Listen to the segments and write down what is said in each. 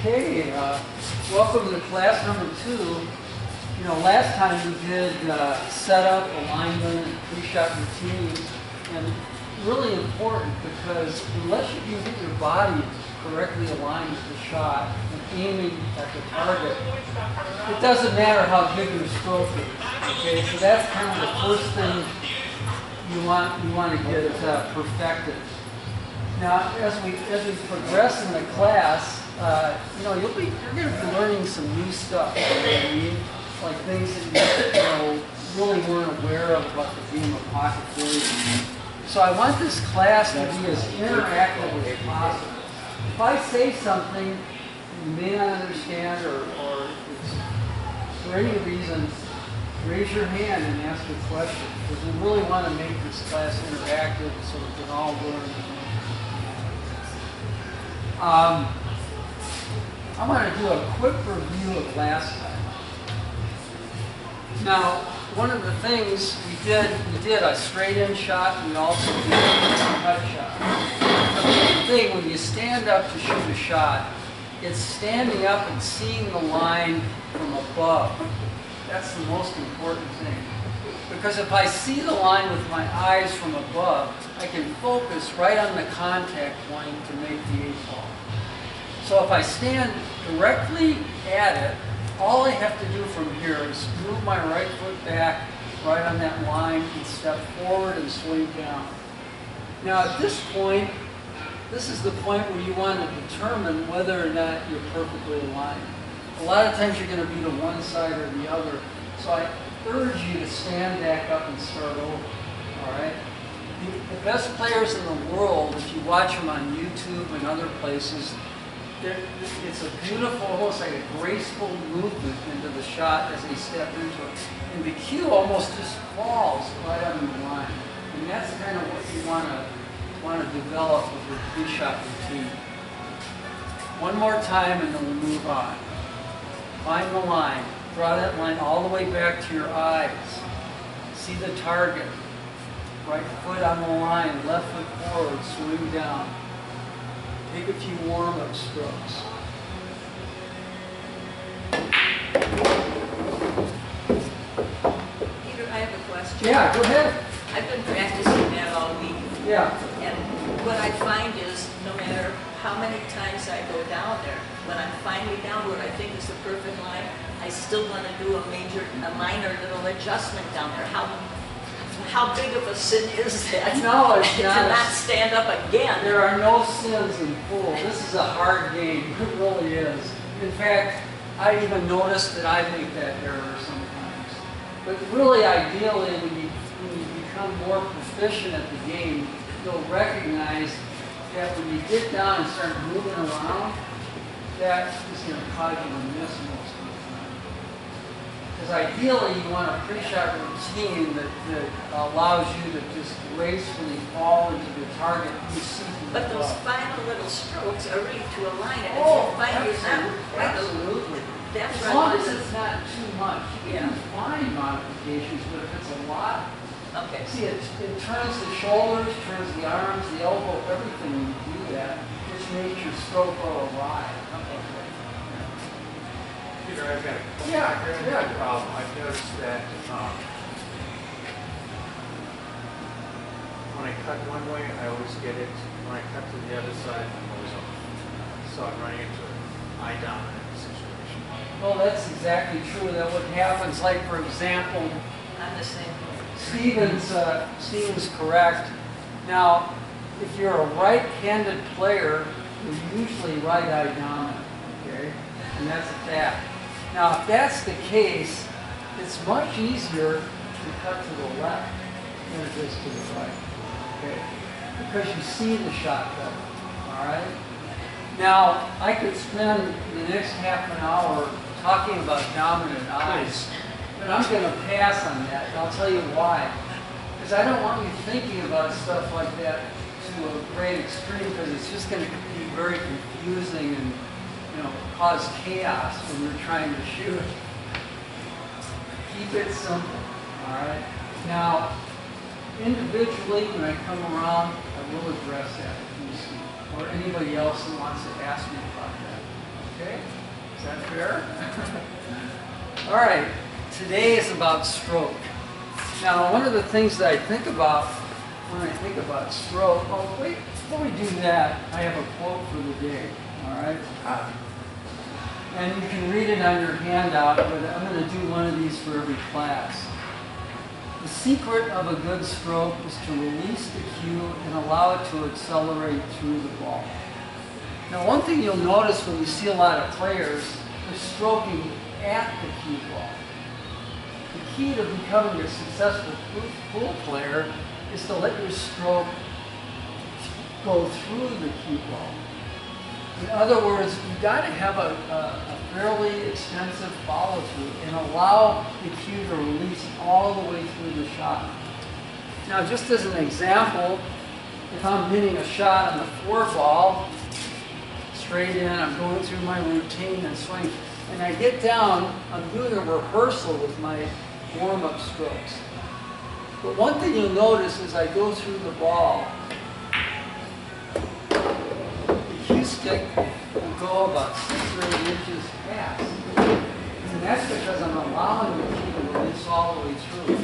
Okay, welcome to class number 2. You know, last time we did setup, alignment, and pre-shot routine, and really important because unless you can get your body correctly aligned with the shot and aiming at the target, it doesn't matter how big your stroke is. Okay, so that's kind of the first thing you want to get perfected. Now, as we progress in the class, you know, you're going to be learning some new stuff. You know what I mean? Like things that you really weren't aware of about the game of pocket billiards. So I want this class to be as interactive as possible. If I say something you may not understand or it's, for any reason, raise your hand and ask a question, because we really want to make this class interactive so we can all learn. I want to do a quick review of last time. Now, one of the things we did a straight-in shot, and we also did a cut shot. The main thing, when you stand up to shoot a shot, it's standing up and seeing the line from above. That's the most important thing. Because if I see the line with my eyes from above, I can focus right on the contact point to make the 8-ball. So if I stand directly at it, all I have to do from here is move my right foot back right on that line and step forward and swing down. Now at this point, this is the point where you want to determine whether or not you're perfectly aligned. A lot of times you're going to be to one side or the other. So I urge you to stand back up and start over. All right? The best players in the world, if you watch them on YouTube and other places, it's a beautiful, almost like a graceful movement into the shot as they step into it. And the cue almost just falls right on the line. And that's kind of what you want to develop with your pre-shot routine. One more time and then we'll move on. Find the line. Draw that line all the way back to your eyes. See the target. Right foot on the line, left foot forward, swing down. Take a few warm-up strokes. Peter, I have a question. Yeah, go ahead. I've been practicing that all week. Yeah. And what I find is no matter how many times I go down there, when I'm finally down what I think is the perfect line, I still want to do a minor little adjustment down there. How big of a sin is that? No, it's to not. not stand up again. There are no sins in pool. This is a hard game. It really is. In fact, I even noticed that I make that error sometimes. But really, ideally, when you become more proficient at the game, you'll recognize that when you get down and start moving around, that is going to cause you to miss most of the time. Because ideally, you want a pre-shot routine that allows you to just gracefully fall into the target you see from But those above. final little strokes are really to align it. Oh, Absolutely. That's as right. long as it's not too much. You Yeah. can find modifications, but if it's a lot, Okay. see, it turns the shoulders, turns the arms, the elbow, everything when you do that, which makes your stroke go awry. Peter, I've got Yeah. a problem. I've noticed that when I cut one way, I always get it. When I cut to the other side, I'm always off. So I'm running into an eye dominant situation. Well, that's exactly true. That what happens, like for example, I'm the same way. Stephen's correct. Now, if you're a right-handed player, you're usually right-eye dominant, okay? And that's a fact. Now, if that's the case, it's much easier to cut to the left than it is to the right, okay? Because you see the shot better, all right? Now, I could spend the next half an hour talking about dominant eyes, but I'm going to pass on that, and I'll tell you why. Because I don't want you thinking about stuff like that to a great extreme, because it's just going to be very confusing and cause chaos when you're trying to shoot. Keep it simple, all right? Now, individually, when I come around, I will address that if you see, or anybody else who wants to ask me about that. Okay, is that fair? All right, today is about stroke. Now, one of the things that I think about when I think about stroke, oh wait, before we do that, I have a quote for the day, all right? And you can read it on your handout, but I'm going to do one of these for every class. The secret of a good stroke is to release the cue and allow it to accelerate through the ball. Now, one thing you'll notice when you see a lot of players, they're stroking at the cue ball. The key to becoming a successful pool player is to let your stroke go through the cue ball. In other words, you've got to have a fairly extensive follow-through and allow the cue to release all the way through the shot. Now, just as an example, if I'm hitting a shot on the 4 ball, straight in, I'm going through my routine and swing, and I get down, I'm doing a rehearsal with my warm-up strokes. But one thing you'll notice is I go through the ball, cue stick will go about 6 or 8 inches past. And that's because I'm allowing the cue to release all the way through.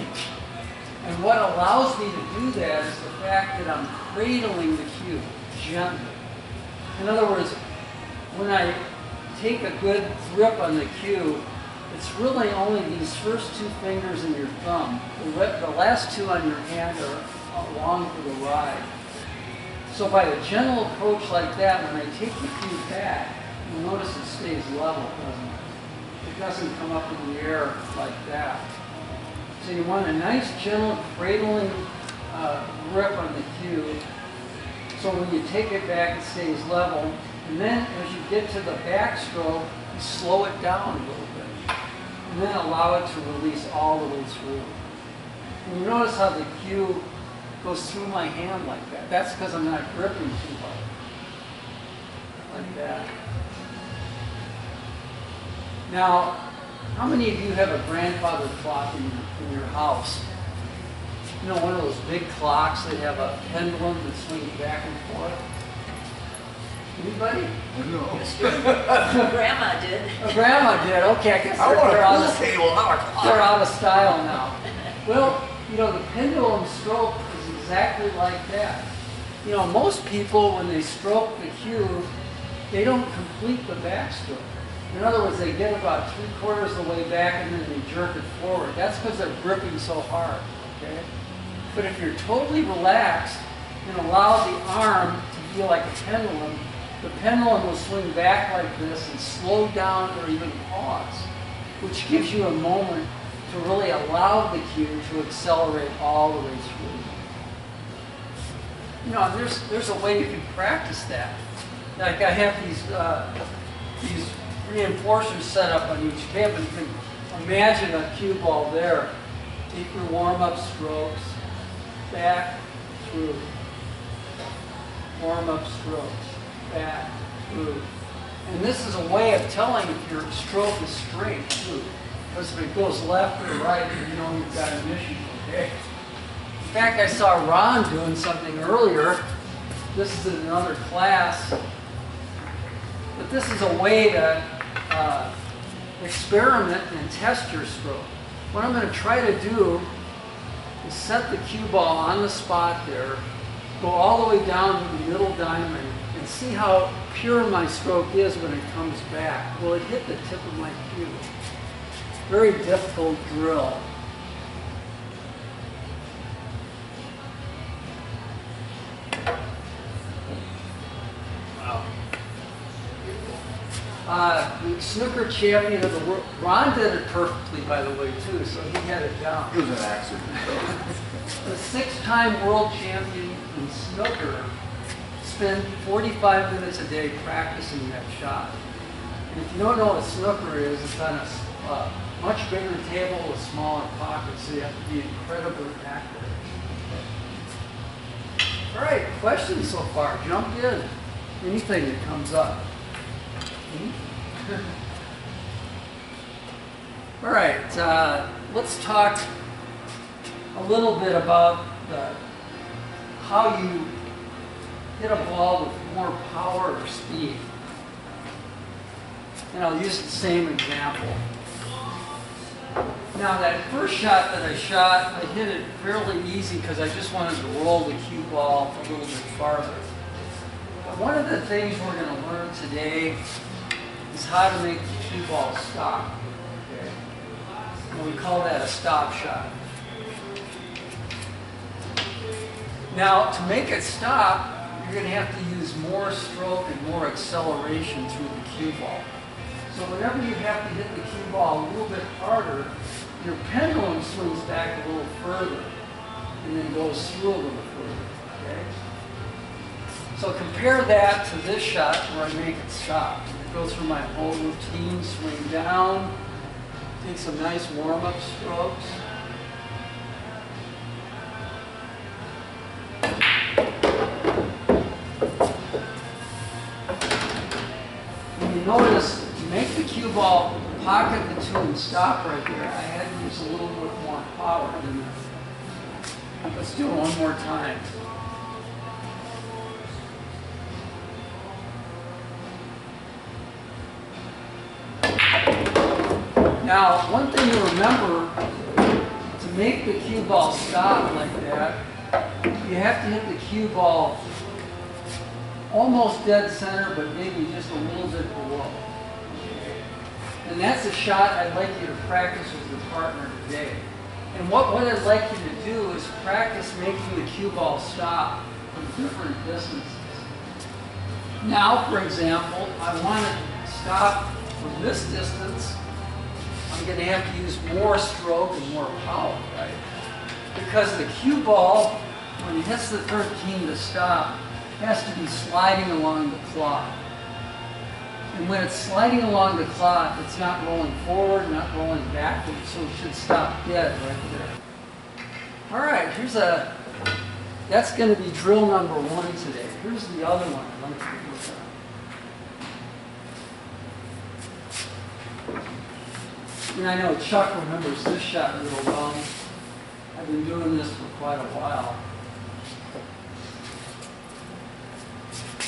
And what allows me to do that is the fact that I'm cradling the cue gently. In other words, when I take a good grip on the cue, it's really only these first 2 fingers and your thumb. The last 2 on your hand are along for the ride. So by a gentle approach like that, when I take the cue back, you'll notice it stays level, doesn't it? It doesn't come up in the air like that. So you want a nice, gentle, cradling grip on the cue. So when you take it back, it stays level. And then as you get to the backstroke, you slow it down a little bit. And then allow it to release all the way through. And you notice how the cue goes through my hand like that. That's because I'm not gripping too hard. Like that. Now, how many of you have a grandfather clock in your house? You know, one of those big clocks that have a pendulum that swings back and forth? Anybody? No. Grandma did. Oh, Grandma did. Okay, I guess they're out of style now. Well, you know, the pendulum stroke is exactly like that. You know, most people, when they stroke the cue, they don't complete the backstroke. In other words, they get about 3/4 of the way back and then they jerk it forward. That's because they're gripping so hard, okay? But if you're totally relaxed and allow the arm to feel like a pendulum, the pendulum will swing back like this and slow down or even pause, which gives you a moment to really allow the cue to accelerate all the way through. You know, there's a way you can practice that. Like I have these reinforcers set up on each tab, and you can imagine a cue ball there. Take your warm-up strokes, back, through. Warm-up strokes, back, through. And this is a way of telling if your stroke is straight, too. Because if it goes left or right, you know you've got an issue, okay? In fact, I saw Ron doing something earlier. This is in another class. But this is a way to experiment and test your stroke. What I'm going to try to do is set the cue ball on the spot there, go all the way down to the middle diamond, and see how pure my stroke is when it comes back. Will it hit the tip of my cue? Very difficult drill. The snooker champion of the world, Ron did it perfectly, by the way, too, so he had it down. It was an accident. The 6-time world champion in snooker spent 45 minutes a day practicing that shot. And if you don't know what snooker is, it's on a much bigger table with smaller pockets, so you have to be incredibly accurate. All right, questions so far? Jump in. Anything that comes up. All right, let's talk a little bit about how you hit a ball with more power or speed. And I'll use the same example. Now that first shot that I shot, I hit it fairly easy because I just wanted to roll the cue ball a little bit farther. But one of the things we're going to learn today is how to make the cue ball stop. Okay? And we call that a stop shot. Now to make it stop, you're going to have to use more stroke and more acceleration through the cue ball. So whenever you have to hit the cue ball a little bit harder, your pendulum swings back a little further and then goes through a little further. Okay? So compare that to this shot where I make it stop. I go through my whole routine, swing down, take some nice warm-up strokes. And you notice, to make the cue ball pocket the tune and stop right there, I had to use a little bit more power than that. Let's do it one more time. Now, one thing to remember, to make the cue ball stop like that, you have to hit the cue ball almost dead center, but maybe just a little bit below. And that's a shot I'd like you to practice with your partner today. And what I'd like you to do is practice making the cue ball stop from different distances. Now, for example, I want to stop from this distance. I'm going to have to use more stroke and more power, right? Because the cue ball, when it hits the 13 to stop, has to be sliding along the clock. And when it's sliding along the clock, it's not rolling forward, not rolling backwards, so it should stop dead right there. All right, that's going to be drill number 1 today. Here's the other one I'd like you to look at. And I know Chuck remembers this shot real well. I've been doing this for quite a while.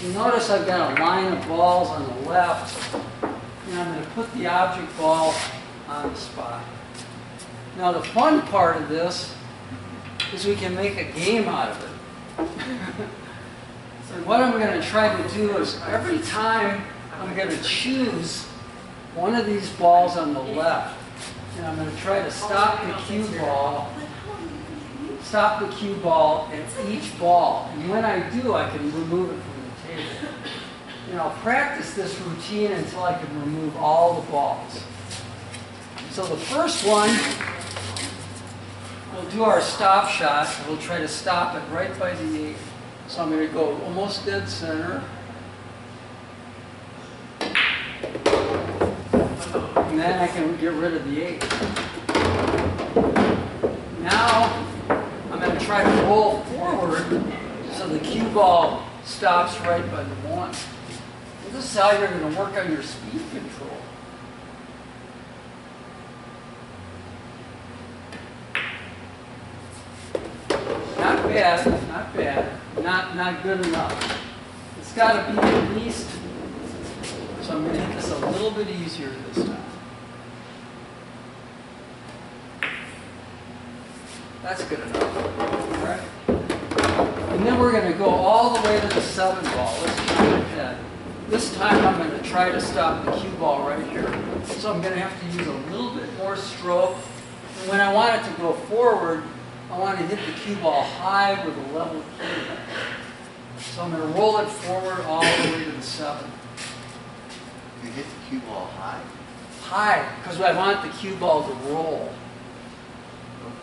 You notice I've got a line of balls on the left, and I'm going to put the object ball on the spot. Now the fun part of this is we can make a game out of it. So what I'm going to try to do is every time I'm going to choose one of these balls on the left, and I'm going to try to stop the cue ball at each ball. And when I do, I can remove it from the table. And I'll practice this routine until I can remove all the balls. So the first one, we'll do our stop shot, and we'll try to stop it right by the 8. So I'm going to go almost dead center. And then I can get rid of the 8. Now, I'm going to try to roll forward so the cue ball stops right by the 1. And this is how you're going to work on your speed control. Not bad, not bad, not good enough. It's got to be at least, so I'm going to hit this a little bit easier this time. That's good enough. All right. And then we're going to go all the way to the 7 ball. Let's jump ahead. This time I'm going to try to stop the cue ball right here. So I'm going to have to use a little bit more stroke. And when I want it to go forward, I want to hit the cue ball high with a level cue. So I'm going to roll it forward all the way to the 7. You hit the cue ball high? High, because I want the cue ball to roll.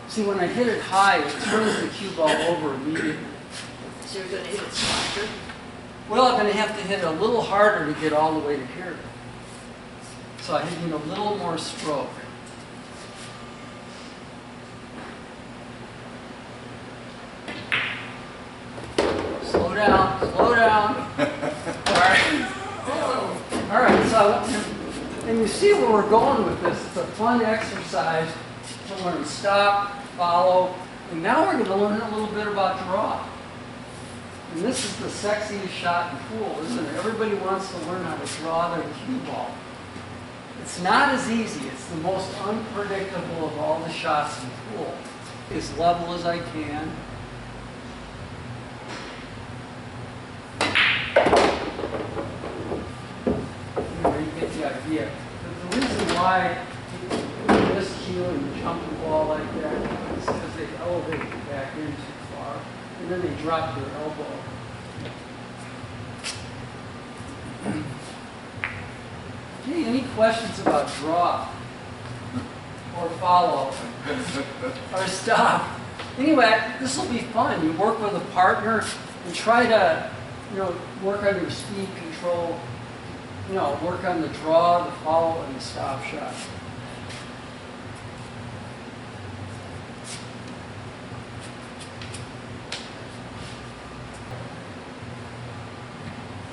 See, when I hit it high, it turns the cue ball over immediately. So you're going to hit it softer? Well, I'm going to have to hit it a little harder to get all the way to here. So I need a little more stroke. Slow down, slow down. All right. All right, so, and you see where we're going with this. It's a fun exercise to learn stop, follow, and now we're going to learn a little bit about draw. And this is the sexiest shot in pool, isn't it? Everybody wants to learn how to draw their cue ball. It's not as easy. It's the most unpredictable of all the shots in the pool. As level as I can. You get the idea. But the reason why you miscue and jump the ball like that is because they elevate it back in too far, and then they drop their elbow. Okay, any questions about draw or follow or stop? Anyway, this will be fun. You work with a partner and try to, work on your speed control. Work on the draw, the follow, and the stop shot.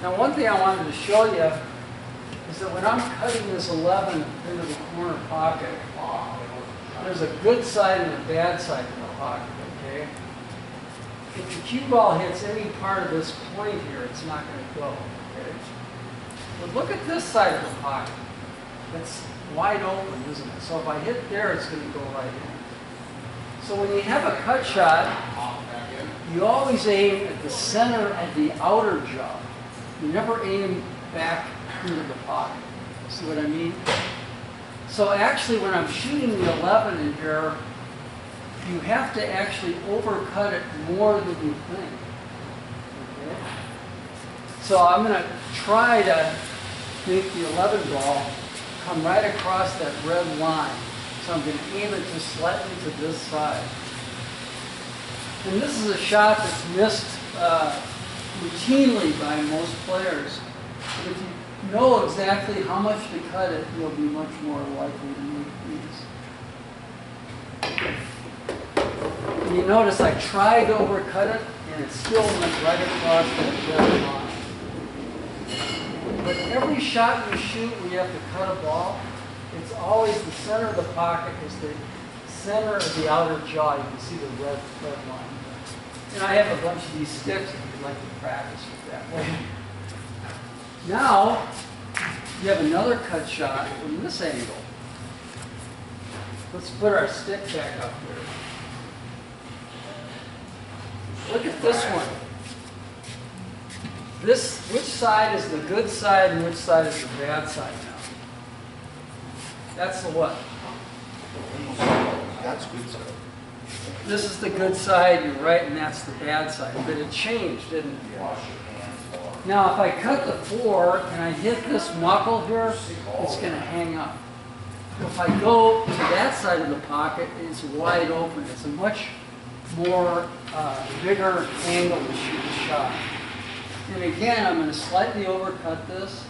Now, one thing I wanted to show you is that when I'm cutting this 11 into the corner pocket, there's a good side and a bad side to the pocket, okay? If the cue ball hits any part of this point here, it's not going to go, okay? But look at this side of the pocket. It's wide open, isn't it? So if I hit there, it's going to go right in. So when you have a cut shot, you always aim at the center of the outer jaw. You never aim back into the pocket. See what I mean? So actually, when I'm shooting the 11 in here, you have to actually overcut it more than you think. Okay? So I'm going to try to make the 11 ball come right across that red line. So I'm going to aim it just slightly to this side. And this is a shot that's missed routinely by most players. But if you know exactly how much to cut it, you'll be much more likely to make these. And you notice I tried to overcut it, and it still went right across that red line. But every shot you shoot where you have to cut a ball, it's always the center of the pocket is the center of the outer jaw. You can see the red line. And I have a bunch of these sticks if you'd like to practice with that. Now, you have another cut shot from this angle. Let's put our stick back up here. Look at this one. Which side is the good side and which side is the bad side now? That's the what? That's good stuff. This is the good side, you're right, and that's the bad side. But it changed, didn't it? Now, if I cut the 4 and I hit this knuckle here, it's going to hang up. If I go to that side of the pocket, it's wide open. It's a much more bigger angle to shoot the shot. And again, I'm going to slightly overcut this.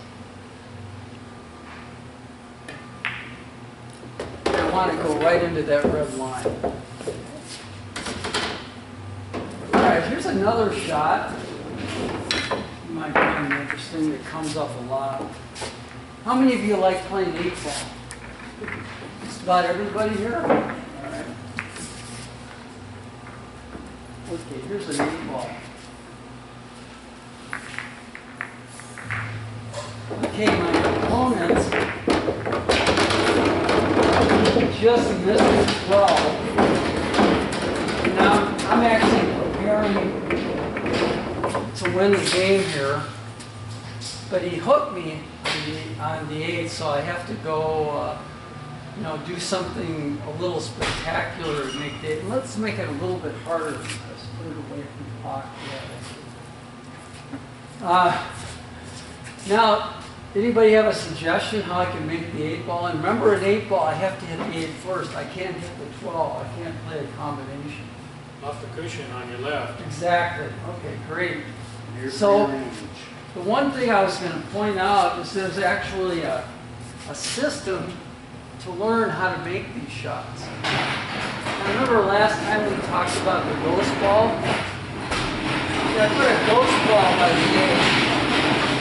I want to go right into that red line. All right, here's another shot. You might find it interesting. It comes up a lot. How many of you like playing 8-ball? Just about everybody here? All right. Okay, here's an 8-ball. Okay, my opponent just missed his 12. And now I'm actually preparing to win the game here. But he hooked me on the 8, so I have to go, do something a little spectacular to make the 8. Let's make it a little bit harder than this. Put it away from the pocket. Now, anybody have a suggestion how I can make the 8-ball? And remember, an 8-ball, I have to hit the 8 first. I can't hit the 12. I can't play a combination. Off the cushion on your left. Exactly. Okay, great. So, the one thing I was going to point out is there's actually a system to learn how to make these shots. I remember last time we talked about the ghost ball. Yeah, I put a ghost ball by the 8.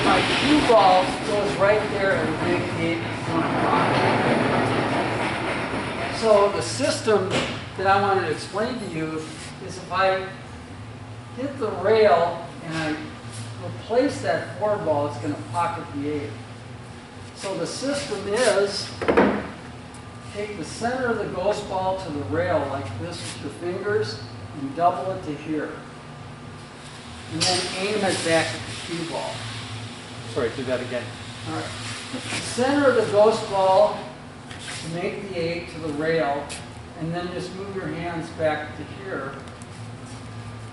My cue ball goes right there and make the 8 pocket. So the system that I wanted to explain to you is if I hit the rail and I replace that 4 ball, it's going to pocket the 8. So the system is, take the center of the ghost ball to the rail like this with your fingers and double it to here. And then aim it back at the cue ball. Sorry, do that again. All right. The center of the ghost ball, make the 8 to the rail, and then just move your hands back to here.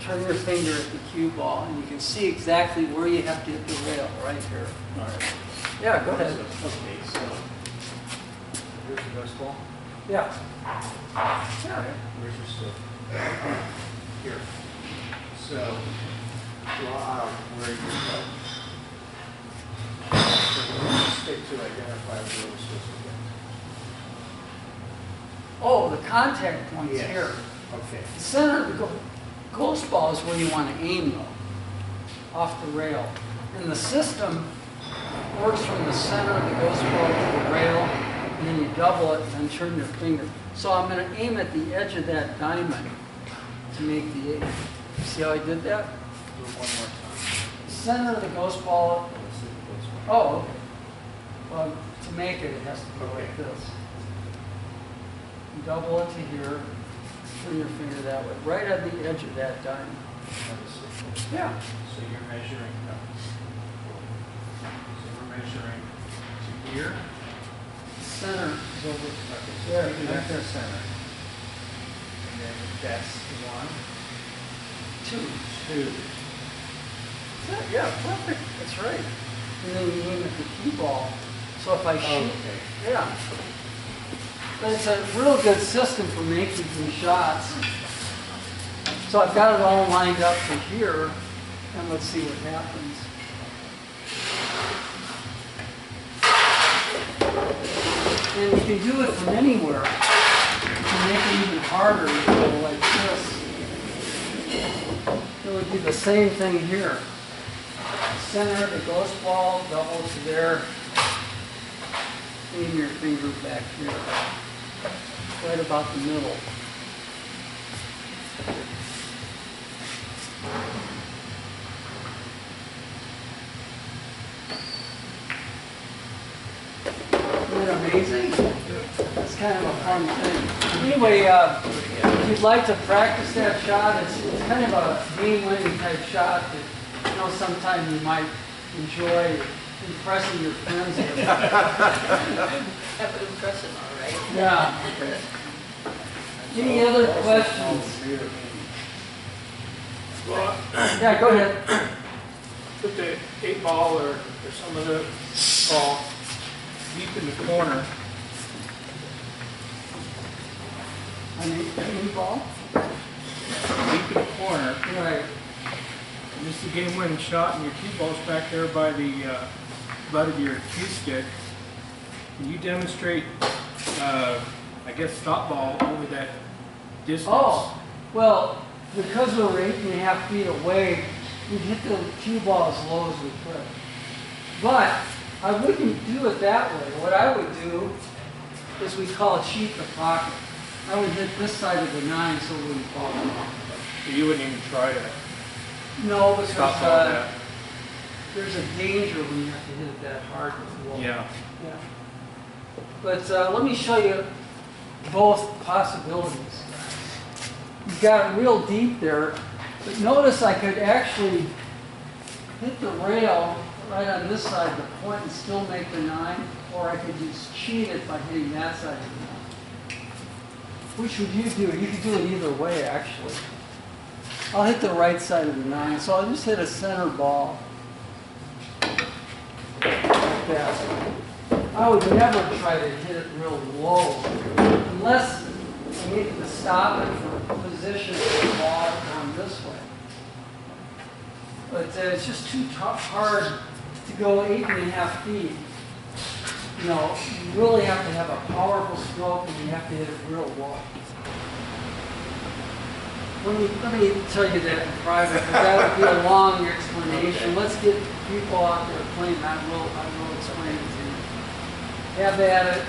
Turn your finger at the cue ball, and you can see exactly where you have to hit the rail, right here. All right. Yeah, go ahead. Okay, so here's the ghost ball. Yeah. Yeah. Where's your stick? Here. So draw out where you're going. So stick to identify where you're supposed to get. Oh, the contact point's Yes. here. Okay. The center of the ghost ball is where you want to aim, though, off the rail. And the system works from the center of the ghost ball to the rail, and then you double it and then turn your finger. So I'm going to aim at the edge of that diamond to make the 8. See how I did that? Do it one more time. Center of the ghost ball. Let's see the ghost ball. Oh, okay. Well, to make it, it has to go like Okay. this. Double it to here. Turn your finger that way, right at the edge of that diamond. Yeah. So you're measuring, no. So we're measuring to here. Center is over Okay, so there. you do that to the center. And then that's 1, 2. 2. Yeah, perfect. That's right. And then you aim at the cue ball. So if I shoot, Okay. yeah. But it's a real good system for making some shots. So I've got it all lined up to here, and let's see what happens. And you can do it from anywhere. You can make it even harder, you go like this. It would be the same thing here. Center of the ghost ball, double to there. Aim your finger back here. Right about the middle. Isn't that amazing? It's kind of a fun thing. Anyway, if you'd like to practice that shot, it's kind of a game-winning type shot that, you know, sometime you might enjoy impressing your friends with. That would impress him, all right? Yeah. Any other questions? Well, Yeah, go ahead. put the 8 ball or some of the ball deep in the corner. An eight ball? Deep in the corner. Right. And this is a game-winning shot, and your cue ball's back there by the butt of your cue stick. Can you demonstrate, I guess, stop ball over that distance? Oh, well, because we're 8.5 feet away, we'd hit the cue ball as low as we could. But I wouldn't do it that way. What I would do is we call it cheat the pocket. I would hit this side of the 9 so it wouldn't fall off. So you wouldn't even try to No, because stop ball that? there's a danger when you have to hit it that hard with the wall. Yeah. Yeah. But let me show you both possibilities. You've got it real deep there, but notice I could actually hit the rail right on this side of the point and still make the 9, or I could just cheat it by hitting that side of the 9. Which would you do? You could do it either way, actually. I'll hit the right side of the 9, so I'll just hit a center ball. Like that. I would never try to hit it real low, unless I needed to stop it for position of the ball going this way. But it's just too hard to go 8.5 feet. You know, you really have to have a powerful stroke and you have to hit it real low. Let me tell you that in private, because that would be a long explanation. Let's get people out there playing. I will explain it to you. Have at it.